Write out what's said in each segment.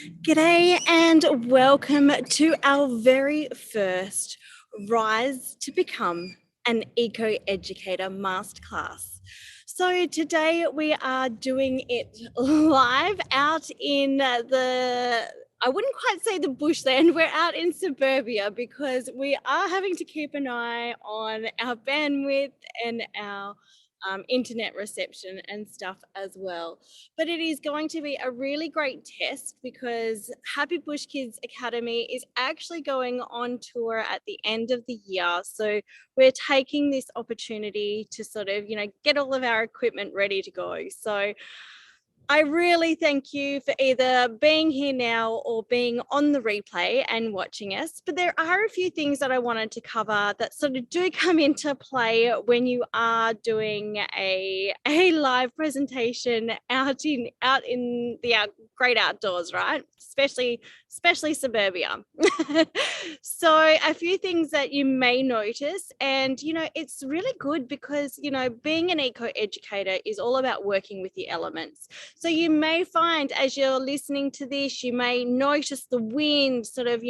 G'day and welcome to our very first Rise to Become an Eco-Educator Masterclass. So today we are doing it live out in I wouldn't quite say the bushland, we're out in suburbia because we are having to keep an eye on our bandwidth and our internet reception and stuff as well. But it is going to be a really great test because Happy Bush Kids Academy is actually going on tour at the end of the year. So we're taking this opportunity to sort of, get all of our equipment ready to go. So I really thank you for either being here now or being on the replay and watching us. But there are a few things that I wanted to cover that sort of do come into play when you are doing a live presentation out in the great outdoors, right? Especially suburbia. So a few things that you may notice, and it's really good because being an eco-educator is all about working with the elements. So you may find as you're listening to this, you may notice the wind sort of,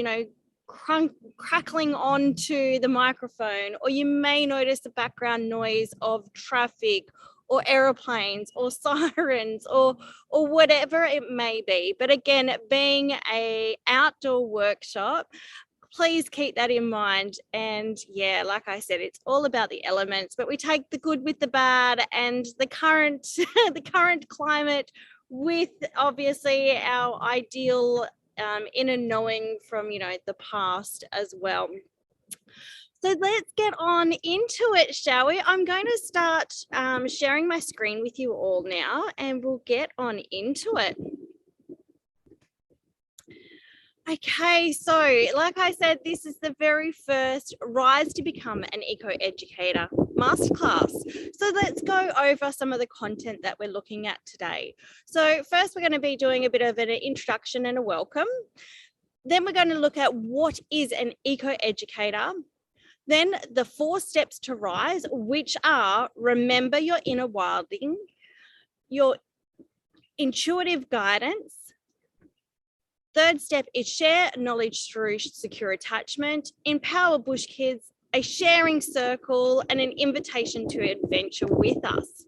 crackling onto the microphone, or you may notice the background noise of traffic or aeroplanes or sirens or whatever it may be. But again, being an outdoor workshop, please keep that in mind. And yeah, like I said, it's all about the elements, but we take the good with the bad and the current the current climate with obviously our ideal inner knowing from the past as well. So let's get on into it, shall we? I'm going to start sharing my screen with you all now, and we'll get on into it. Okay, so like I said, this is the very first Rise to Become an Eco-Educator Masterclass. So let's go over some of the content that we're looking at today. So first, we're going to be doing a bit of an introduction and a welcome. Then we're going to look at what is an eco-educator. Then the 4 steps to rise, which are remember your inner wilding, your intuitive guidance. Third step is share knowledge through secure attachment, empower bush kids, a sharing circle, and an invitation to adventure with us.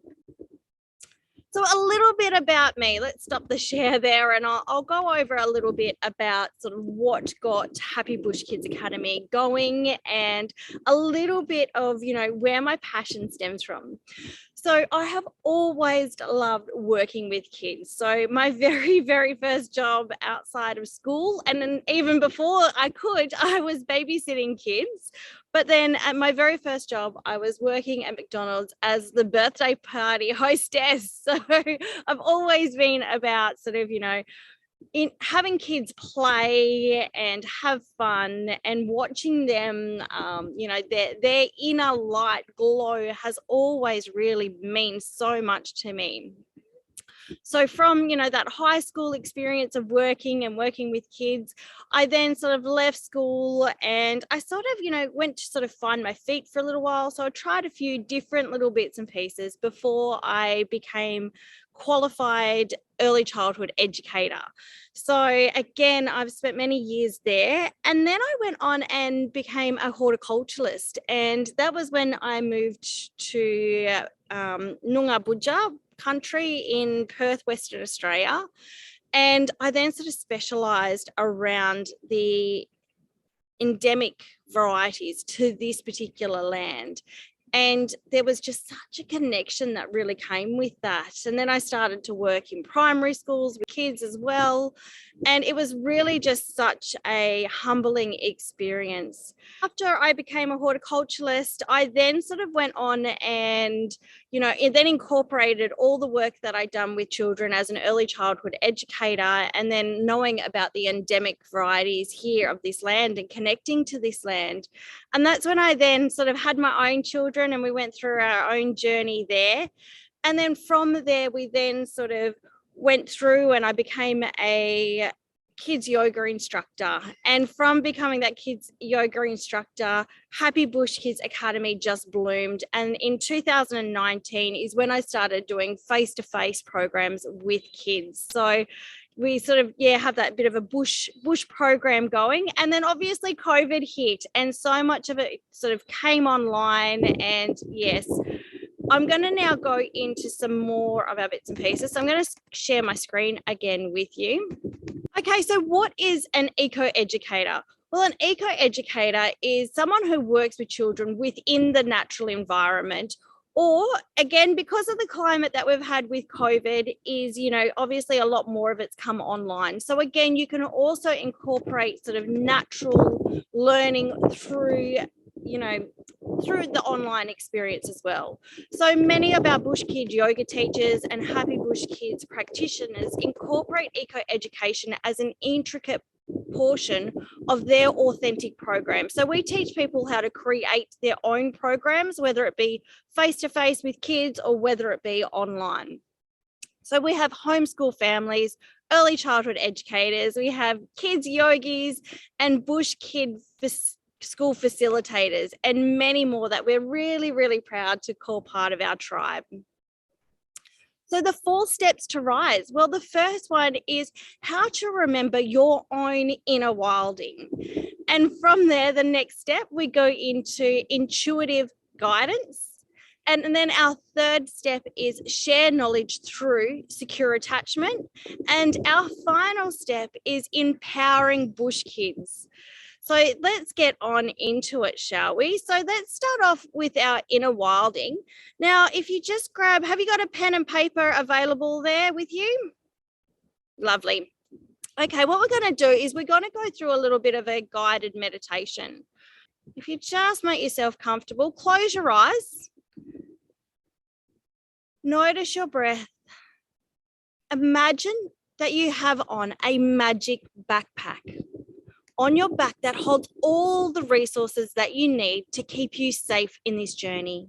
So a little bit about me. Let's stop the share there, and I'll go over a little bit about sort of what got Happy Bush Kids Academy going and a little bit of, where my passion stems from. So I have always loved working with kids. So my very, very first job outside of school, and then even before I was babysitting kids. But then at my very first job, I was working at McDonald's as the birthday party hostess. So I've always been about sort of, in having kids play and have fun and watching them, their inner light glow has always really meant so much to me. So from, that high school experience of working with kids, I then sort of left school and I sort of, went to sort of find my feet for a little while. So I tried a few different little bits and pieces before I became qualified early childhood educator. So again, I've spent many years there, and then I went on and became a horticulturalist, and that was when I moved to Noongar Budja country in Perth, Western Australia, and I then sort of specialised around the endemic varieties to this particular land. And there was just such a connection that really came with that. And then I started to work in primary schools with kids as well. And it was really just such a humbling experience. After I became a horticulturalist, I then sort of went on and, it then incorporated all the work that I'd done with children as an early childhood educator, and then knowing about the endemic varieties here of this land and connecting to this land. And that's when I then sort of had my own children and we went through our own journey there. And then from there, we then sort of went through and I became a kids yoga instructor. And from becoming that kids yoga instructor, Happy Bush Kids Academy just bloomed. And in 2019 is when I started doing face-to-face programs with kids. So, we sort of have that bit of a bush program going, and then obviously COVID hit and so much of it sort of came online. And yes, I'm going to now go into some more of our bits and pieces. So I'm going to share my screen again with you. Okay, so what is an eco-educator? Well, an eco-educator is someone who works with children within the natural environment, or again, because of the climate that we've had with COVID is, obviously a lot more of it's come online. So again, you can also incorporate sort of natural learning through the online experience as well. So many of our Bush Kid yoga teachers and Happy Bush Kids practitioners incorporate eco-education as an intricate portion of their authentic program. So we teach people how to create their own programs, whether it be face-to-face with kids or whether it be online. So we have homeschool families, early childhood educators, we have kids yogis and Bush Kid school facilitators, and many more that we're really, really proud to call part of our tribe. So the 4 steps to rise. Well, the first one is how to remember your own inner wilding. And from there, the next step, we go into intuitive guidance. And then our third step is share knowledge through secure attachment. And our final step is empowering Bush Kids. So let's get on into it, shall we? So let's start off with our inner wilding. Now, if you just grab, have you got a pen and paper available there with you? Lovely. Okay, what we're going to do is we're going to go through a little bit of a guided meditation. If you just make yourself comfortable, close your eyes. Notice your breath. Imagine that you have on a magic backpack on your back that holds all the resources that you need to keep you safe in this journey.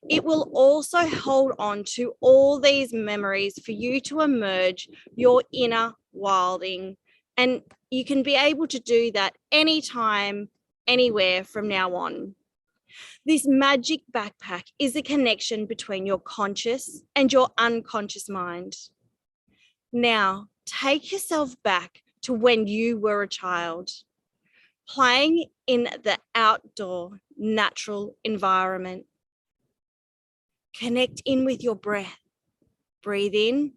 It will also hold on to all these memories for you to emerge your inner wilding. And you can be able to do that anytime, anywhere from now on. This magic backpack is a connection between your conscious and your unconscious mind. Now, take yourself back to when you were a child, playing in the outdoor natural environment. Connect in with your breath. Breathe in,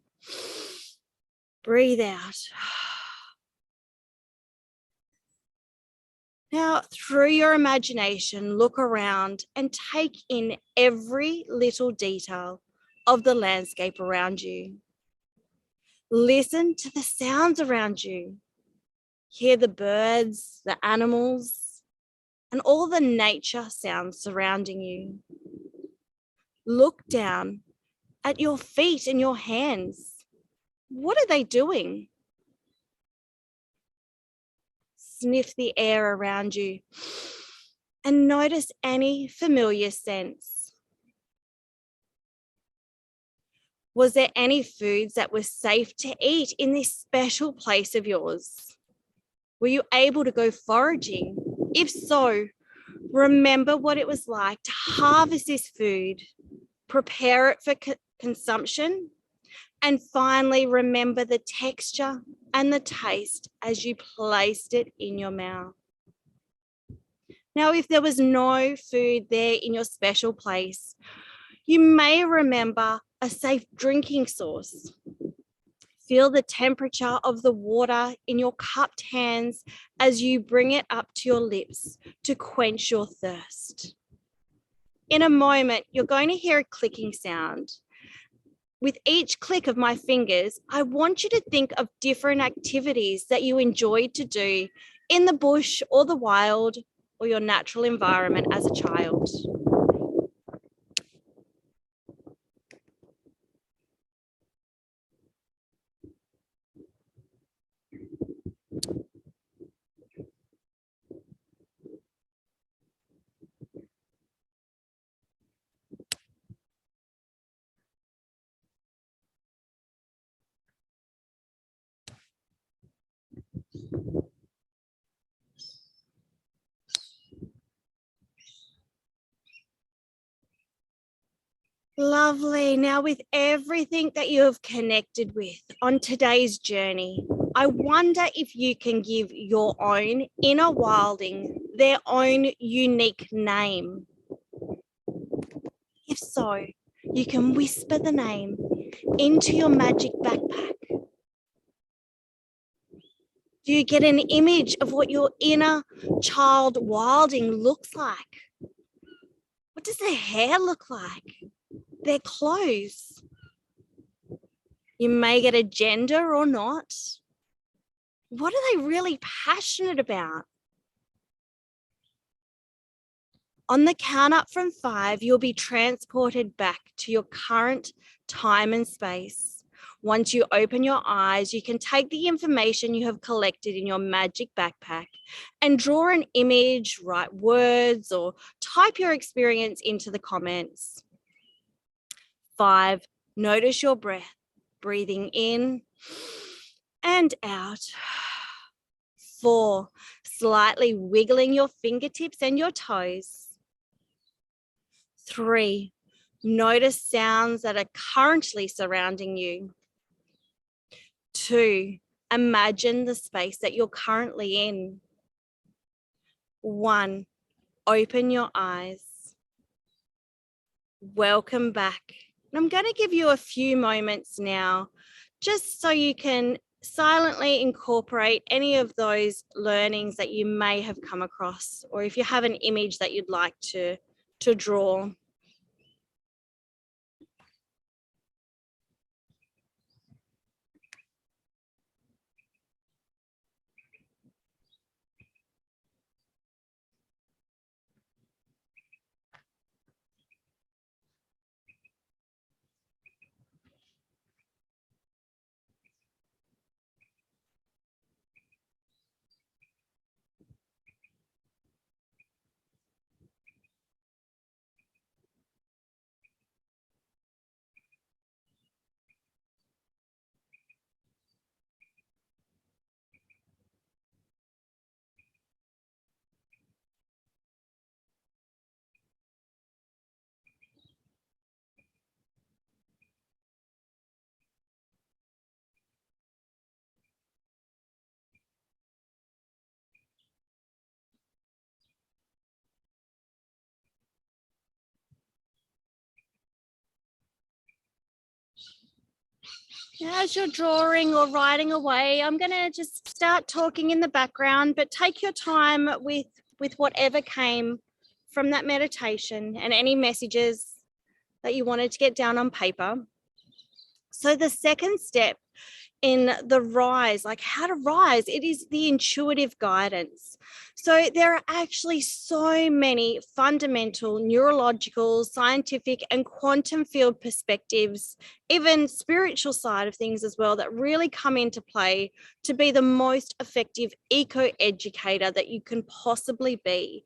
breathe out. Now, through your imagination, look around and take in every little detail of the landscape around you. Listen to the sounds around you. Hear the birds, the animals, and all the nature sounds surrounding you. Look down at your feet and your hands. What are they doing? Sniff the air around you and notice any familiar scents. Was there any foods that were safe to eat in this special place of yours? Were you able to go foraging? If so, remember what it was like to harvest this food, prepare it for consumption, and finally remember the texture and the taste as you placed it in your mouth. Now, if there was no food there in your special place, you may remember a safe drinking source. Feel the temperature of the water in your cupped hands as you bring it up to your lips to quench your thirst. In a moment, you're going to hear a clicking sound. With each click of my fingers, I want you to think of different activities that you enjoyed to do in the bush or the wild or your natural environment as a child. Lovely. Now, with everything that you have connected with on today's journey, I wonder if you can give your own inner wilding their own unique name. If so, you can whisper the name into your magic backpack. Do you get an image of what your inner child wilding looks like? What does their hair look like? Their clothes? You may get a gender or not. What are they really passionate about? On the count up from 5, you'll be transported back to your current time and space. Once you open your eyes, you can take the information you have collected in your magic backpack and draw an image, write words, or type your experience into the comments. 5, notice your breath, breathing in and out. 4, slightly wiggling your fingertips and your toes. 3, notice sounds that are currently surrounding you. 2, imagine the space that you're currently in. 1, open your eyes. Welcome back. And I'm going to give you a few moments now, just so you can silently incorporate any of those learnings that you may have come across, or if you have an image that you'd like to draw. As you're drawing or writing away, I'm going to just start talking in the background, but take your time with whatever came from that meditation and any messages that you wanted to get down on paper. So the second step in the rise, like how to rise, it is the intuitive guidance. So there are actually so many fundamental neurological, scientific, and quantum field perspectives, even spiritual side of things as well, that really come into play to be the most effective eco-educator that you can possibly be.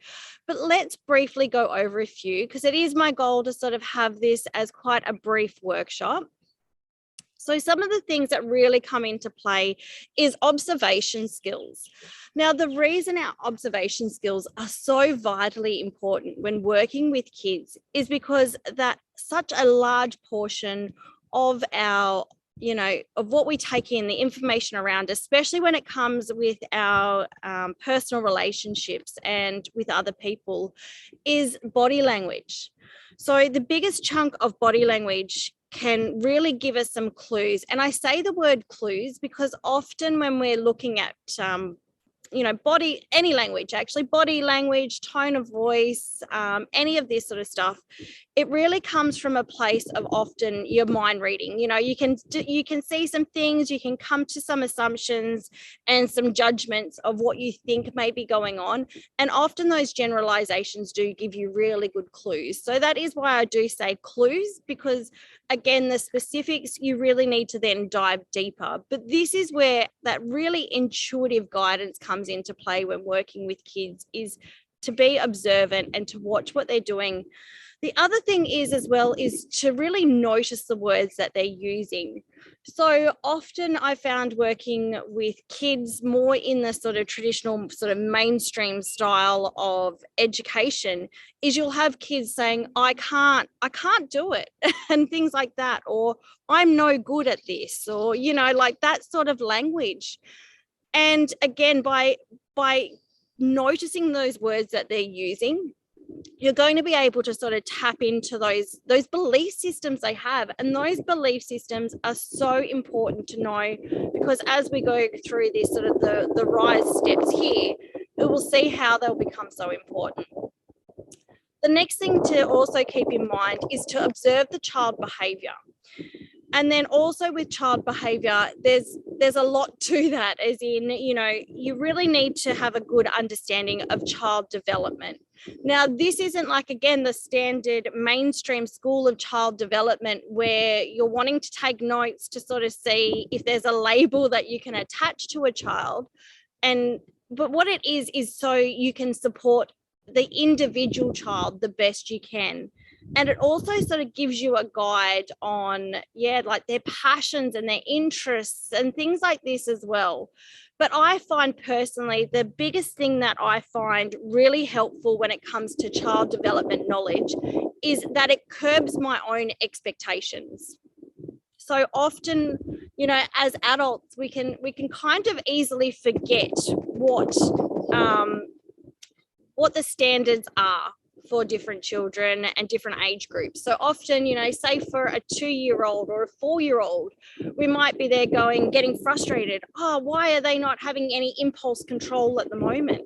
But let's briefly go over a few, because it is my goal to sort of have this as quite a brief workshop. So some of the things that really come into play is observation skills. Now, the reason our observation skills are so vitally important when working with kids is because that such a large portion of our, of what we take in, the information around, especially when it comes with our personal relationships and with other people, is body language. So the biggest chunk of body language can really give us some clues. And I say the word clues because often when we're looking at any language, actually, body language, tone of voice, any of this sort of stuff, it really comes from a place of often your mind reading. You can see some things, you can come to some assumptions and some judgments of what you think may be going on. And often those generalizations do give you really good clues. So that is why I do say clues, because again, the specifics, you really need to then dive deeper. But this is where that really intuitive guidance comes into play when working with kids, is to be observant and to watch what they're doing. The other thing is as well is to really notice the words that they're using. So often I found working with kids more in the sort of traditional sort of mainstream style of education is you'll have kids saying, I can't do it and things like that, or I'm no good at this, or, you know, like that sort of language. And again, by noticing those words that they're using, you're going to be able to sort of tap into those belief systems they have. And those belief systems are so important to know, because as we go through this sort of the rise steps here, we will see how they'll become so important. The next thing to also keep in mind is to observe the child behavior. And then also with child behavior, there's a lot to that, as in, you know, you really need to have a good understanding of child development. Now, this isn't like, again, the standard mainstream school of child development where you're wanting to take notes to sort of see if there's a label that you can attach to a child. But what it is so you can support the individual child the best you can. And it also sort of gives you a guide on, like their passions and their interests and things like this as well. But I find personally, the biggest thing that I find really helpful when it comes to child development knowledge is that it curbs my own expectations. So often, you know, as adults, we can kind of easily forget what the standards are for different children and different age groups. So often, you know, say for a 2-year-old or a 4-year-old, we might be there getting frustrated. Oh, why are they not having any impulse control at the moment?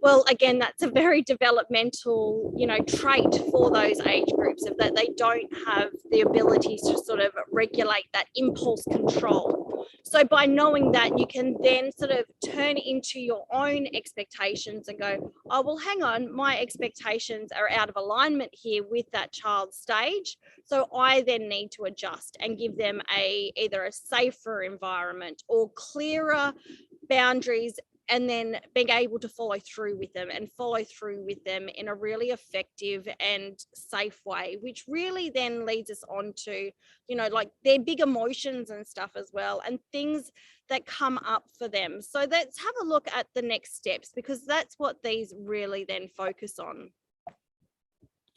Well, again, that's a very developmental, you know, trait for those age groups, of that they don't have the ability to sort of regulate that impulse control. So by knowing that, you can then sort of turn into your own expectations and go, oh, well, hang on, my expectations are out of alignment here with that child's stage. So I then need to adjust and give them either a safer environment or clearer boundaries, and then being able to follow through with them in a really effective and safe way, which really then leads us on to, you know, like their big emotions and stuff as well, and things that come up for them. So let's have a look at the next steps, because that's what these really then focus on.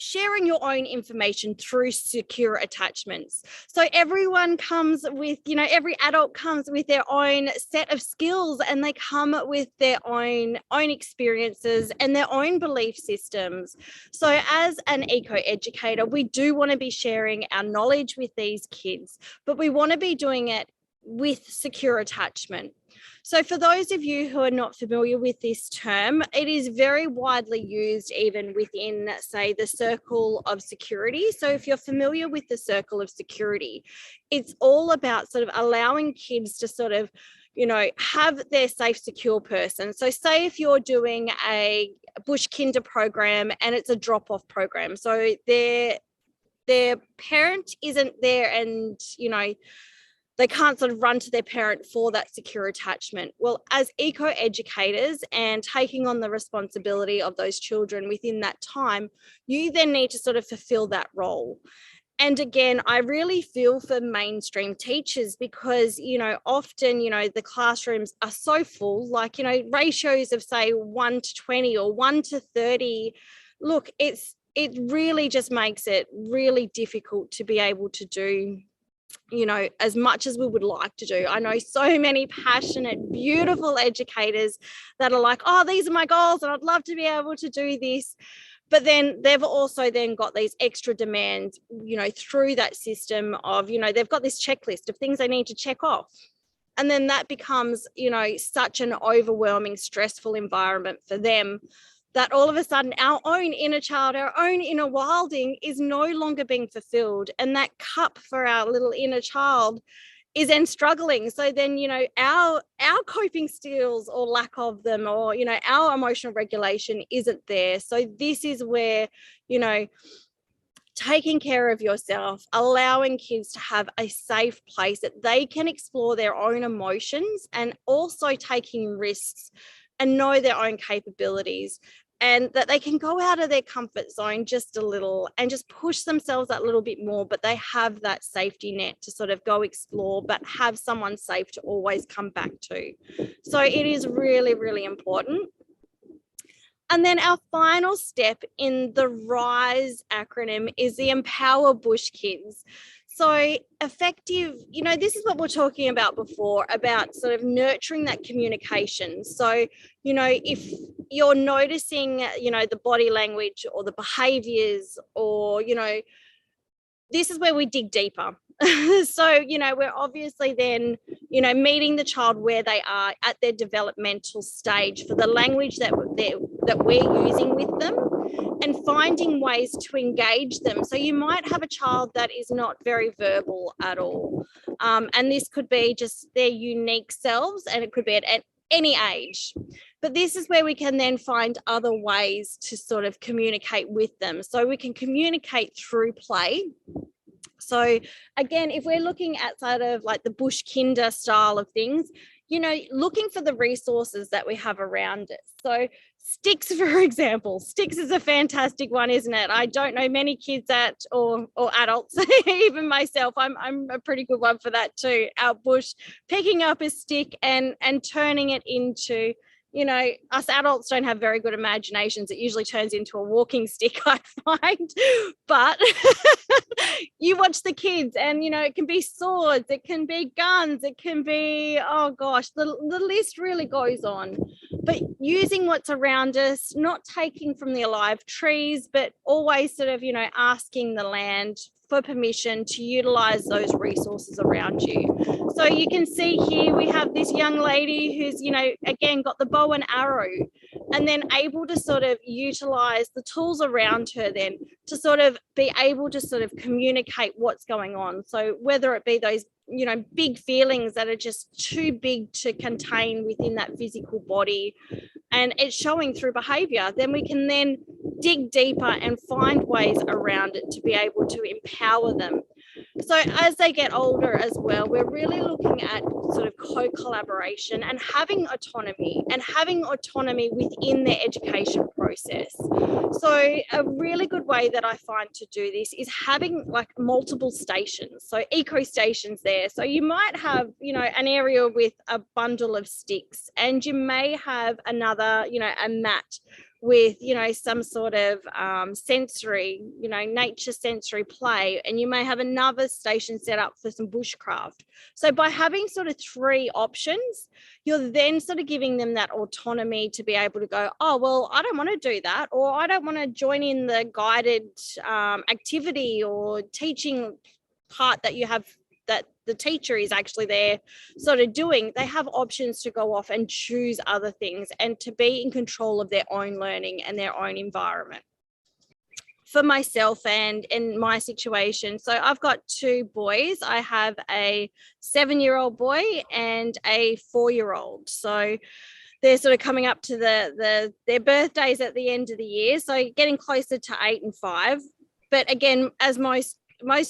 Sharing your own information through secure attachments. So everyone comes with, you know, every adult comes with their own set of skills, and they come with their own experiences and their own belief systems. So as an eco-educator, we do want to be sharing our knowledge with these kids, but we want to be doing it with secure attachment. So for those of you who are not familiar with this term, it is very widely used even within, say, the circle of security. So if you're familiar with the circle of security, it's all about sort of allowing kids to sort of, you know, have their safe, secure person. So say if you're doing a bush kinder program and it's a drop-off program, so their parent isn't there, and, you know, they can't sort of run to their parent for that secure attachment. Well, as eco-educators and taking on the responsibility of those children within that time, you then need to sort of fulfill that role. And again, I really feel for mainstream teachers, because, you know, often, you know, the classrooms are so full, like, you know, ratios of say 1:20 or 1:30. Look, it really just makes it really difficult to be able to do, you know, as much as we would like to do. I know so many passionate, beautiful educators that are like, oh, these are my goals and I'd love to be able to do this. But then they've also then got these extra demands, you know, through that system of, you know, they've got this checklist of things they need to check off. And then that becomes, you know, such an overwhelming, stressful environment for them, that all of a sudden our own inner child, our own inner wilding is no longer being fulfilled. And that cup for our little inner child is then struggling. So then, you know, our coping skills or lack of them, or, you know, our emotional regulation isn't there. So this is where, you know, taking care of yourself, allowing kids to have a safe place that they can explore their own emotions, and also taking risks and know their own capabilities, and that they can go out of their comfort zone just a little and just push themselves that little bit more, but they have that safety net to sort of go explore, but have someone safe to always come back to. So it is really, really important. And then our final step in the RISE acronym is the Empower Bush Kids. So effective, this is what we're talking about before, about sort of nurturing that communication. So, if you're noticing, the body language or the behaviors, or, this is where we dig deeper. So, we're obviously then, meeting the child where they are at their developmental stage for the language that we're using with them, and finding ways to engage them. So you might have a child that is not very verbal at all. And this could be just their unique selves, and it could be at any age. But this is where we can then find other ways to sort of communicate with them. So we can communicate through play. So again, if we're looking outside of like the bush kinder style of things, looking for the resources that we have around it. So sticks, for example, sticks is a fantastic one, isn't it? I don't know many kids or adults, even myself, I'm a pretty good one for that too, out bush, picking up a stick and turning it into, us adults don't have very good imaginations. It usually turns into a walking stick, I find. But you watch the kids and, it can be swords, it can be guns, it can be, oh gosh, the list really goes on. But using what's around us, not taking from the alive trees, but always sort of, asking the land for permission to utilize those resources around you. So you can see here we have this young lady who's, again, got the bow and arrow, and then able to sort of utilize the tools around her then to sort of be able to sort of communicate what's going on. So whether it be those, big feelings that are just too big to contain within that physical body, and it's showing through behavior, then we can then dig deeper and find ways around it to be able to empower them. So as they get older as well, we're really looking at sort of co-collaboration and having autonomy within their education process. So a really good way that I find to do this is having like multiple stations, so eco stations there. So you might have, an area with a bundle of sticks, and you may have another, a mat with, some sort of sensory, nature sensory play, and you may have another station set up for some bushcraft. So by having sort of 3 options, you're then sort of giving them that autonomy to be able to go, oh, well, I don't want to do that, or I don't want to join in the guided activity or teaching part that you have, that the teacher is actually there sort of doing. They have options to go off and choose other things and to be in control of their own learning and their own environment. For myself and in my situation, so I've got 2 boys. I have a 7-year-old boy and a 4-year-old. So they're sort of coming up to their birthdays at the end of the year, so getting closer to 8 and 5. But again, as most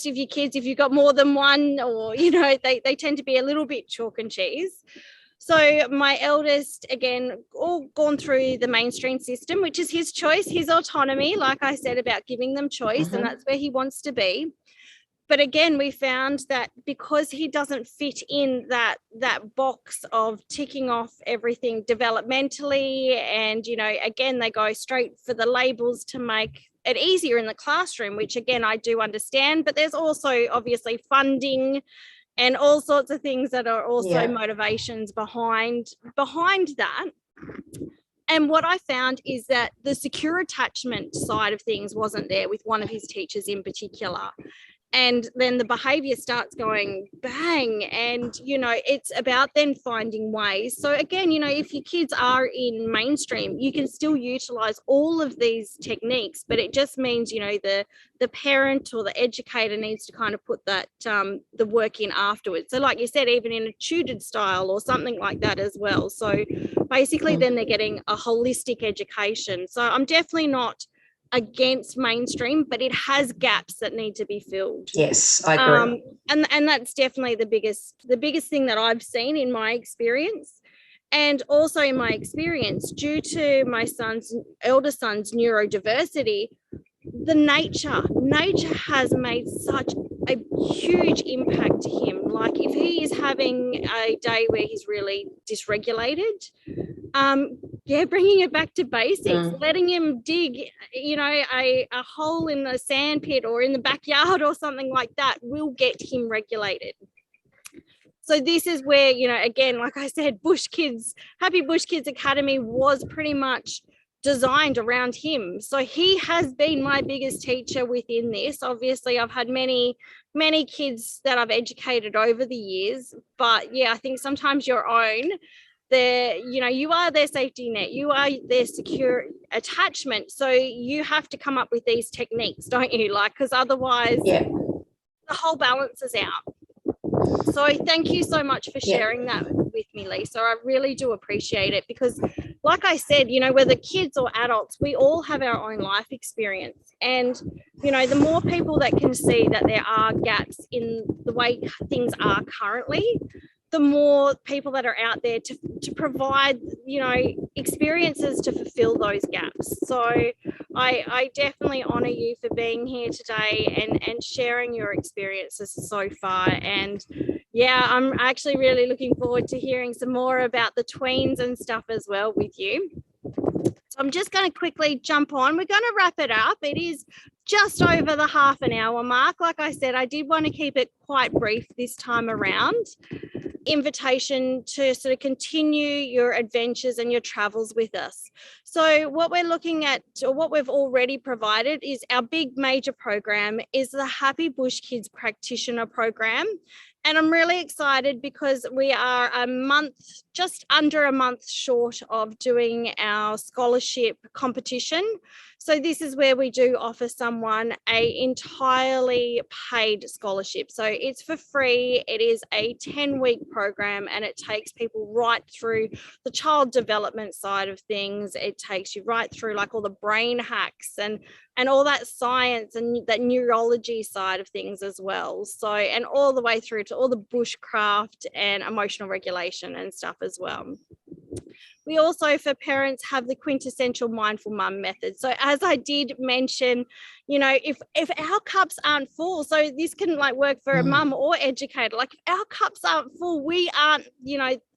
of your kids, if you've got more than one, or they tend to be a little bit chalk and cheese. So my eldest, again, all gone through the mainstream system, which is his choice, his autonomy, like I said, about giving them choice, and that's where he wants to be. But again, we found that because he doesn't fit in that box of ticking off everything developmentally, and again, they go straight for the labels to make it easier in the classroom, which again I do understand, but there's also obviously funding and all sorts of things that are also motivations behind that. And what I found is that the secure attachment side of things wasn't there with one of his teachers in particular. And then the behavior starts going bang, and it's about then finding ways. So again, if your kids are in mainstream, you can still utilize all of these techniques, but it just means the parent or the educator needs to kind of put that the work in afterwards. So like you said, even in a tutored style or something like that as well. So basically then they're getting a holistic education. So I'm definitely not against mainstream, but it has gaps that need to be filled. Yes, I agree. And that's definitely the biggest thing that I've seen in my experience. And also in my experience, due to my elder son's neurodiversity, the nature has made such a huge impact to him. Like if he is having a day where he's really dysregulated, bringing it back to basics, letting him dig, a hole in the sand pit or in the backyard or something like that will get him regulated. So this is where, again, like I said, Happy Bush Kids Academy was pretty much designed around him. So he has been my biggest teacher within this. Obviously, I've had many kids that I've educated over the years, but yeah, I think sometimes your own, you are their safety net, you are their secure attachment. So you have to come up with these techniques, don't you? Like, because otherwise the whole balance is out. So thank you so much for sharing that with me, Lisa. I really do appreciate it because, like I said, whether kids or adults, we all have our own life experience. And, the more people that can see that there are gaps in the way things are currently, the more people that are out there to provide, experiences to fulfill those gaps. So I definitely honour you for being here today and sharing your experiences so far. And yeah, I'm actually really looking forward to hearing some more about the tweens and stuff as well with you. So I'm just going to quickly jump on. We're going to wrap it up. It is just over the half an hour mark. Like I said, I did want to keep it quite brief this time around. Invitation to sort of continue your adventures and your travels with us. So what we're looking at, or what we've already provided, is our big major program is the Happy Bush Kids Practitioner Program. And I'm really excited because we are just under a month short of doing our scholarship competition. So this is where we do offer someone a entirely paid scholarship. So it's for free. It is a 10-week program and it takes people right through the child development side of things. It takes you right through like all the brain hacks and all that science and that neurology side of things as well. So, and all the way through to all the bushcraft and emotional regulation and stuff as well. We also, for parents, have the quintessential mindful mum method. So as I did mention, if our cups aren't full, so this can like work for a mum or educator, like if our cups aren't full, we aren't,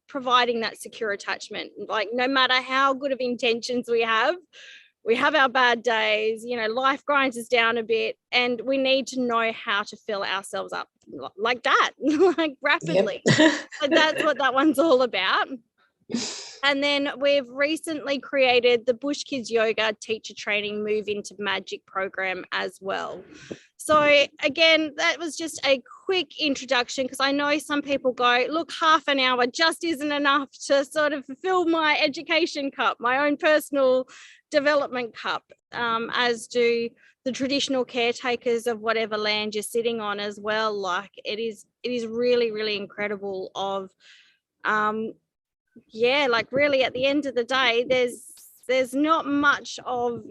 providing that secure attachment. Like no matter how good of intentions we have our bad days, life grinds us down a bit, and we need to know how to fill ourselves up like that, like rapidly. So that's what that one's all about. And then we've recently created the Bush Kids Yoga Teacher Training Move into Magic program as well. So again, that was just a quick introduction because I know some people go, look, half an hour just isn't enough to sort of fulfill my education cup, my own personal development cup, as do the traditional caretakers of whatever land you're sitting on as well. Like it is really, really incredible of, like really at the end of the day, there's not much of,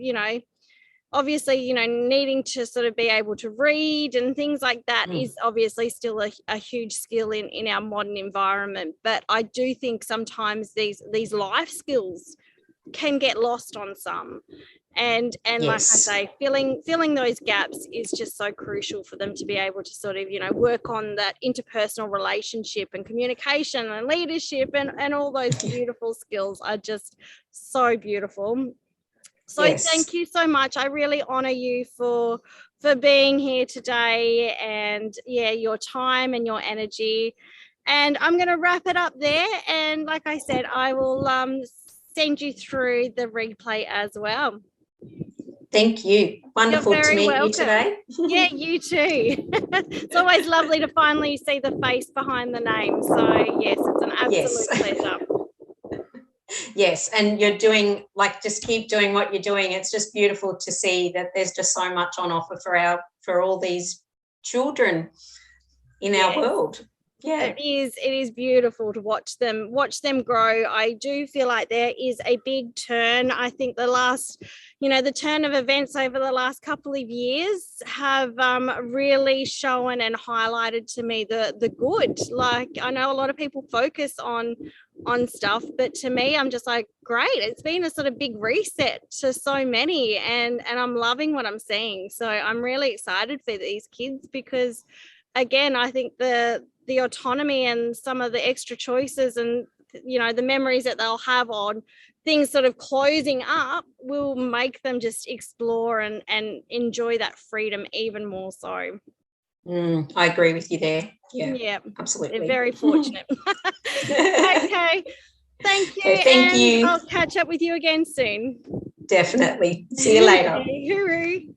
obviously, needing to sort of be able to read and things like that is obviously still a huge skill in our modern environment. But I do think sometimes these life skills can get lost on some. And yes. Like I say, filling those gaps is just so crucial for them to be able to sort of, work on that interpersonal relationship and communication and leadership and all those beautiful skills are just so beautiful. So yes. Thank you so much. I really honor you for being here today and your time and your energy. And I'm going to wrap it up there. And like I said, I will send you through the replay as well. Thank you. Wonderful to meet you today. Yeah, you too. It's always lovely to finally see the face behind the name. So yes, it's an absolute pleasure. Yes, and you're doing, just keep doing what you're doing. It's just beautiful to see that there's just so much on offer for all these children in our world. Yeah. It is beautiful to watch them grow. I do feel like there is a big turn. I think the turn of events over the last couple of years have really shown and highlighted to me the good. Like, I know a lot of people focus on stuff, but to me, I'm just like, great, it's been a sort of big reset to so many, and I'm loving what I'm seeing. So I'm really excited for these kids, because again, I think the autonomy and some of the extra choices and the memories that they'll have on things sort of closing up will make them just explore and enjoy that freedom even more so. I agree with you there. Yeah, absolutely. they're very fortunate. Okay, thank you. Okay, thank and you. I'll catch up with you again soon. Definitely. See you later. Okay, hooroo.